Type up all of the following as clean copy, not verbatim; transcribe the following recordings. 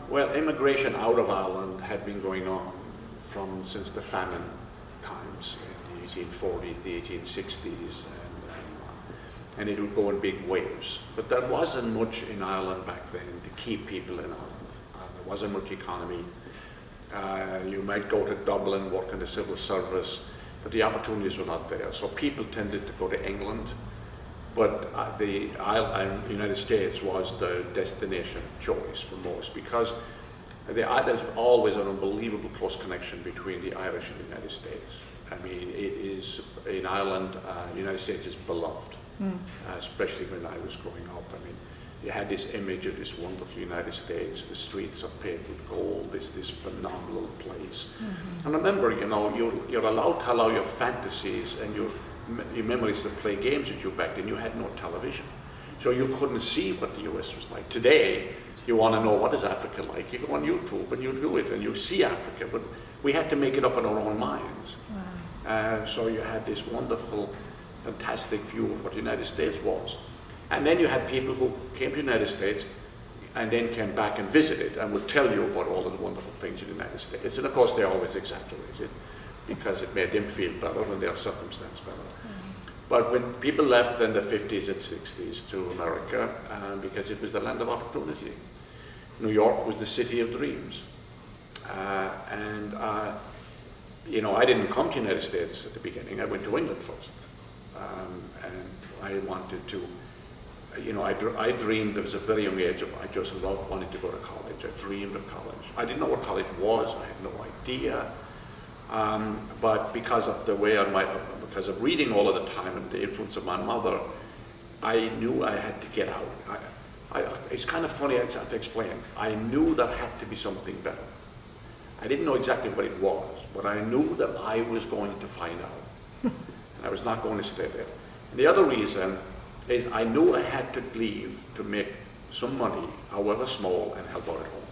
Well, immigration out of Ireland had been going on since the famine times in the 1840s, the 1860s, and it would go in big waves. But there wasn't much in Ireland back then to keep people in Ireland. There wasn't much economy. You might go to Dublin, work in the civil service, but the opportunities were not there. So people tended to go to England, but the United States was the destination of choice for most, because there's always an unbelievable close connection between the Irish and the United States. I mean, it is, in Ireland, the United States is beloved, especially when I was growing up. I mean, you had this image of this wonderful United States, the streets are paved with gold, this phenomenal place. And remember, you know, you're allowed to allow your fantasies and your memories to play games with you. Back then. You had no television, so you couldn't see what the US was like. Today, you want to know what is Africa like, you go on YouTube and you do it and you see Africa, but we had to make it up in our own minds. Wow. So you had this wonderful, fantastic view of what the United States was. And then you had people who came to the United States and then came back and visited and would tell you about all of the wonderful things in the United States. And of course, they always exaggerated because it made them feel better and their circumstance better. But when people left in the 50s and 60s to America, because it was the land of opportunity. New York was the city of dreams. You know, I didn't come to the United States at the beginning. I went to England first. And I wanted to, you know, I dreamed at a very young age of, I just loved wanting to go to college. I dreamed of college. I didn't know what college was. I had no idea. But because of the way because of reading all of the time and the influence of my mother, I knew I had to get out. It's kind of funny, I have to explain. I knew there had to be something better. I didn't know exactly what it was, but I knew that I was going to find out. And I was not going to stay there. And the other reason is I knew I had to leave to make some money, however small, and help out at home.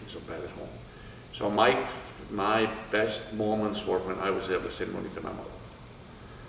It's so bad at home. So my best moments were when I was able to send money to my mother.